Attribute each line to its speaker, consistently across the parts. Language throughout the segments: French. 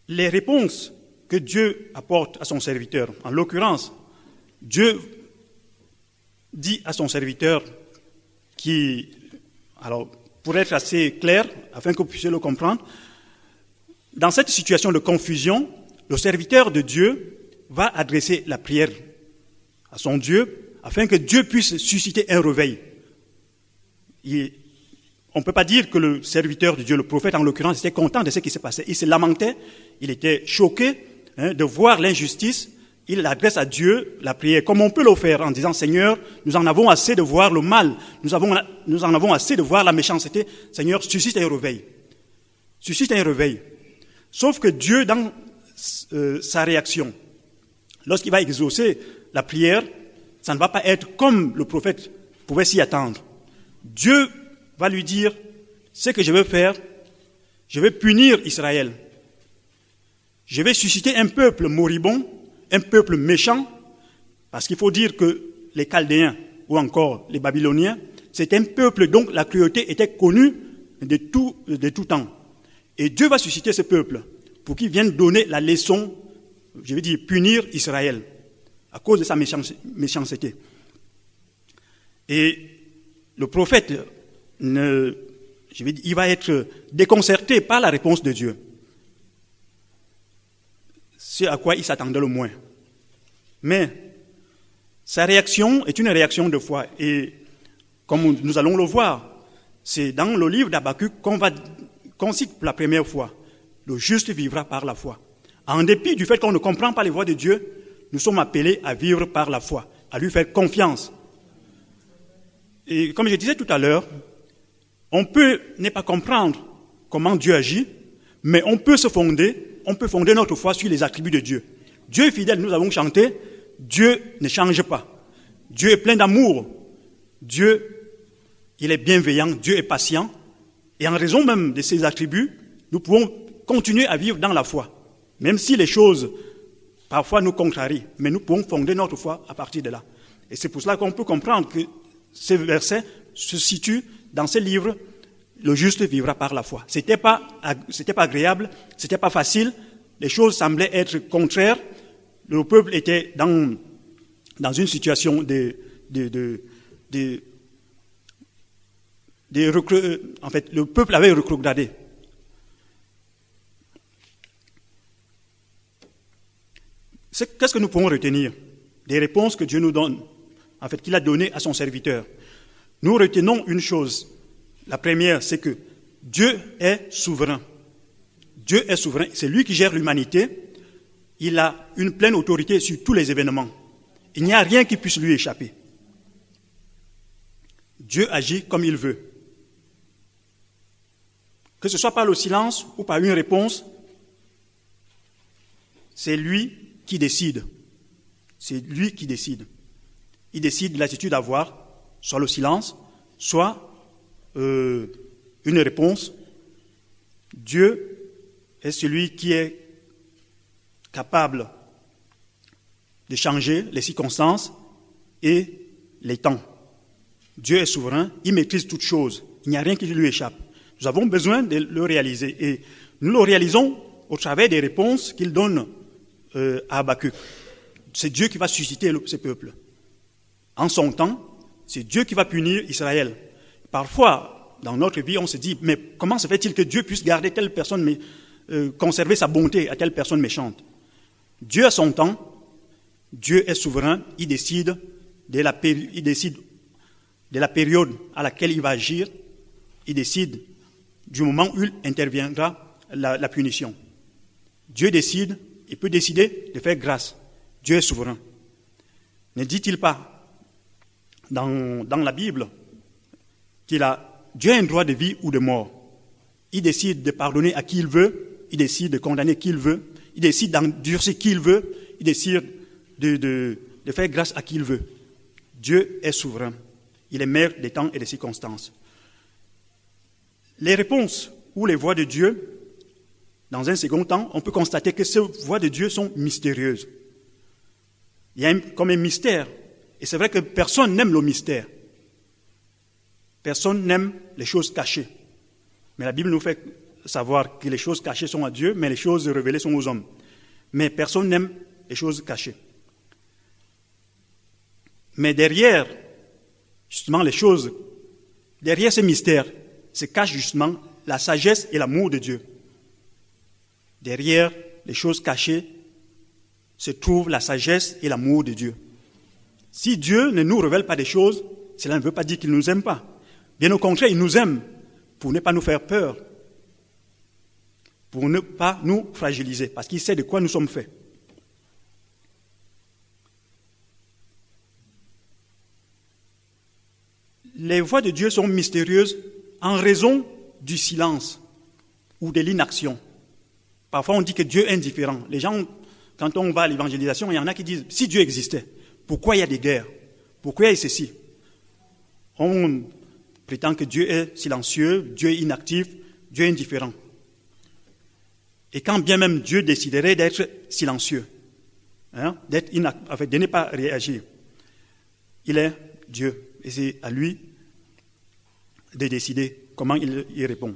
Speaker 1: les réponses que Dieu apporte à son serviteur, en l'occurrence, Dieu dit à son serviteur alors, pour être assez clair, afin que vous puissiez le comprendre, dans cette situation de confusion, le serviteur de Dieu va adresser la prière à son Dieu, afin que Dieu puisse susciter un réveil. On ne peut pas dire que le serviteur de Dieu, le prophète en l'occurrence, était content de ce qui s'est passé. Il se lamentait, il était choqué de voir l'injustice. Il adresse à Dieu la prière, comme on peut le faire en disant « Seigneur, nous en avons assez de voir le mal, nous en avons assez de voir la méchanceté. Seigneur, suscite un réveil. » Suscite un réveil. Sauf que Dieu, dans sa réaction, lorsqu'il va exaucer la prière, ça ne va pas être comme le prophète pouvait s'y attendre. Dieu va lui dire « Ce que je vais faire, je vais punir Israël. Je vais susciter un peuple moribond, un peuple méchant, parce qu'il faut dire que les Chaldéens ou encore les Babyloniens, c'est un peuple dont la cruauté était connue de tout temps. Et Dieu va susciter ce peuple pour qu'il vienne donner la leçon, je veux dire punir Israël, à cause de sa méchanceté. Et le prophète, il va être déconcerté par la réponse de Dieu. C'est à quoi il s'attendait le moins. Mais sa réaction est une réaction de foi. Et comme nous allons le voir, c'est dans le livre d'Habakkuk qu'on cite pour la première fois. Le juste vivra par la foi. En dépit du fait qu'on ne comprend pas les voies de Dieu, nous sommes appelés à vivre par la foi, à lui faire confiance. Et comme je disais tout à l'heure, on peut ne pas comprendre comment Dieu agit, mais on peut fonder notre foi sur les attributs de Dieu. Dieu est fidèle, nous avons chanté, Dieu ne change pas. Dieu est plein d'amour. Dieu, il est bienveillant, Dieu est patient. Et en raison même de ces attributs, nous pouvons continuer à vivre dans la foi. Même si les choses, parfois, nous contrarient. Mais nous pouvons fonder notre foi à partir de là. Et c'est pour cela qu'on peut comprendre que ces versets se situent dans ce livre, le juste vivra par la foi. C'était pas agréable, c'était pas facile, les choses semblaient être contraires, le peuple était dans une situation en fait, le peuple avait rétrogradé. Qu'est-ce que nous pouvons retenir des réponses que Dieu nous donne, en fait, qu'il a données à son serviteur? Nous retenons une chose. La première, c'est que Dieu est souverain. Dieu est souverain. C'est lui qui gère l'humanité. Il a une pleine autorité sur tous les événements. Il n'y a rien qui puisse lui échapper. Dieu agit comme il veut. Que ce soit par le silence ou par une réponse, c'est lui qui décide. C'est lui qui décide. Il décide de l'attitude à avoir, soit le silence, soit une réponse. Dieu est celui qui est capable de changer les circonstances et les temps. Dieu est souverain, il maîtrise toutes choses. Il n'y a rien qui lui échappe. Nous avons besoin de le réaliser. Et nous le réalisons au travers des réponses qu'il donne à Habakkuk. C'est Dieu qui va susciter ce peuple. En son temps, c'est Dieu qui va punir Israël. Parfois, dans notre vie, on se dit, mais comment se fait-il que Dieu puisse garder telle personne, mais conserver sa bonté à telle personne méchante? Dieu a son temps, Dieu est souverain, il décide de la période à laquelle il va agir, il décide du moment où il interviendra la punition. Dieu décide, il peut décider de faire grâce. Dieu est souverain. Ne dit-il pas dans la Bible Dieu a un droit de vie ou de mort. Il décide de pardonner à qui il veut, il décide de condamner qui il veut, il décide d'endurcir qui il veut, il décide de faire grâce à qui il veut. Dieu est souverain. Il est maître des temps et des circonstances. Les réponses ou les voies de Dieu, dans un second temps, on peut constater que ces voies de Dieu sont mystérieuses. Il y a comme un mystère. Et c'est vrai que personne n'aime le mystère. Personne n'aime les choses cachées. Mais la Bible nous fait savoir que les choses cachées sont à Dieu, mais les choses révélées sont aux hommes. Mais personne n'aime les choses cachées. Mais derrière, justement, les choses, derrière ces mystères, se cache justement la sagesse et l'amour de Dieu. Derrière les choses cachées se trouve la sagesse et l'amour de Dieu. Si Dieu ne nous révèle pas des choses, cela ne veut pas dire qu'il ne nous aime pas. Bien au contraire, il nous aime pour ne pas nous faire peur, pour ne pas nous fragiliser, parce qu'il sait de quoi nous sommes faits. Les voies de Dieu sont mystérieuses en raison du silence ou de l'inaction. Parfois, on dit que Dieu est indifférent. Les gens, quand on va à l'évangélisation, il y en a qui disent, si Dieu existait, pourquoi il y a des guerres? Pourquoi il y a ceci? On prétend que Dieu est silencieux, Dieu est inactif, Dieu est indifférent. Et quand bien même Dieu déciderait d'être silencieux, d'être inactif, de ne pas réagir, il est Dieu. Et c'est à lui de décider comment il y répond.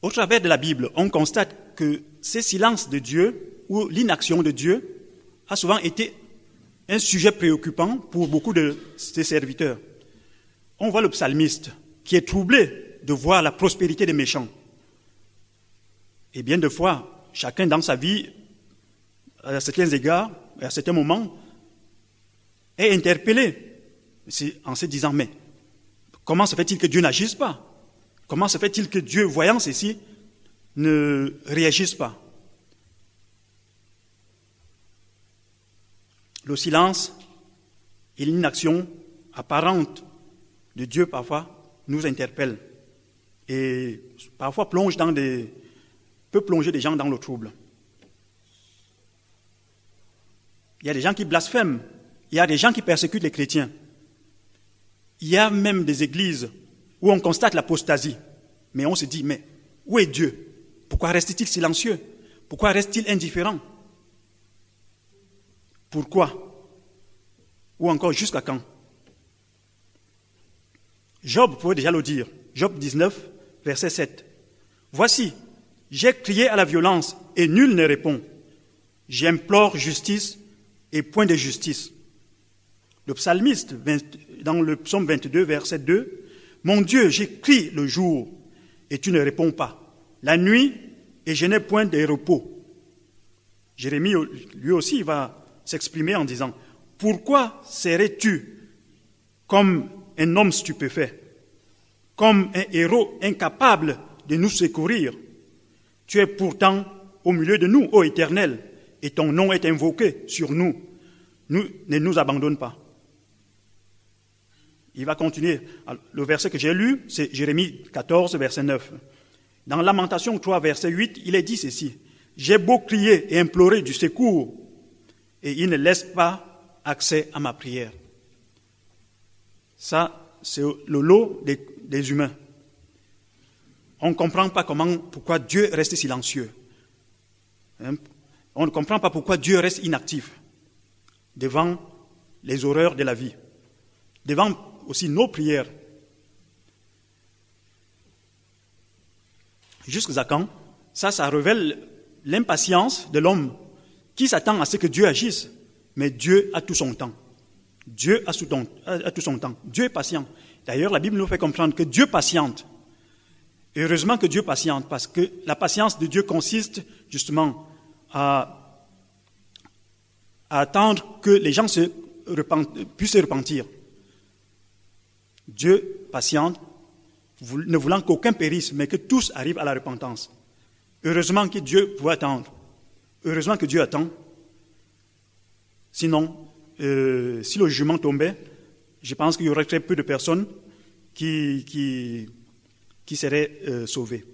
Speaker 1: Au travers de la Bible, on constate que ce silence de Dieu ou l'inaction de Dieu a souvent été un sujet préoccupant pour beaucoup de ses serviteurs. On voit le psalmiste qui est troublé de voir la prospérité des méchants. Et bien de fois, chacun dans sa vie, à certains égards, et à certains moments, est interpellé en se disant, mais comment se fait-il que Dieu n'agisse pas? Comment se fait-il que Dieu, voyant ceci, ne réagisse pas? Le silence et l'inaction apparente de Dieu, parfois, nous interpellent et parfois peut plonger des gens dans le trouble. Il y a des gens qui blasphèment, il y a des gens qui persécutent les chrétiens. Il y a même des églises où on constate l'apostasie, mais on se dit, mais où est Dieu? Pourquoi reste-t-il silencieux? Pourquoi reste-t-il indifférent? Pourquoi? Ou encore, jusqu'à quand? Job pouvait déjà le dire. Job 19, verset 7. Voici, j'ai crié à la violence et nul ne répond. J'implore justice et point de justice. Le psalmiste, dans le psaume 22, verset 2, mon Dieu, j'écris le jour et tu ne réponds pas. La nuit et je n'ai point de repos. Jérémie, lui aussi, va s'exprimer en disant, pourquoi serais-tu comme un homme stupéfait, comme un héros incapable de nous secourir? Tu es pourtant au milieu de nous, ô Éternel, et ton nom est invoqué sur nous. Ne nous abandonne pas. Il va continuer. Le verset que j'ai lu, c'est Jérémie 14, verset 9. Dans Lamentation 3, verset 8, il est dit ceci. J'ai beau crier et implorer du secours, et il ne laisse pas accès à ma prière. Ça, c'est le lot des humains. On ne comprend pas pourquoi Dieu reste silencieux. On ne comprend pas pourquoi Dieu reste inactif devant les horreurs de la vie, devant aussi nos prières. Jusqu'à quand? Ça révèle l'impatience de l'homme qui s'attend à ce que Dieu agisse. Mais Dieu a tout son temps. Dieu a tout son temps. Dieu est patient. D'ailleurs, la Bible nous fait comprendre que Dieu patiente. Et heureusement que Dieu patiente, parce que la patience de Dieu consiste justement à attendre que les gens puissent se repentir. Dieu patiente, ne voulant qu'aucun périsse, mais que tous arrivent à la repentance. Heureusement que Dieu pouvait attendre. Heureusement que Dieu attend. Sinon, si le jugement tombait, je pense qu'il y aurait très peu de personnes qui seraient sauvées.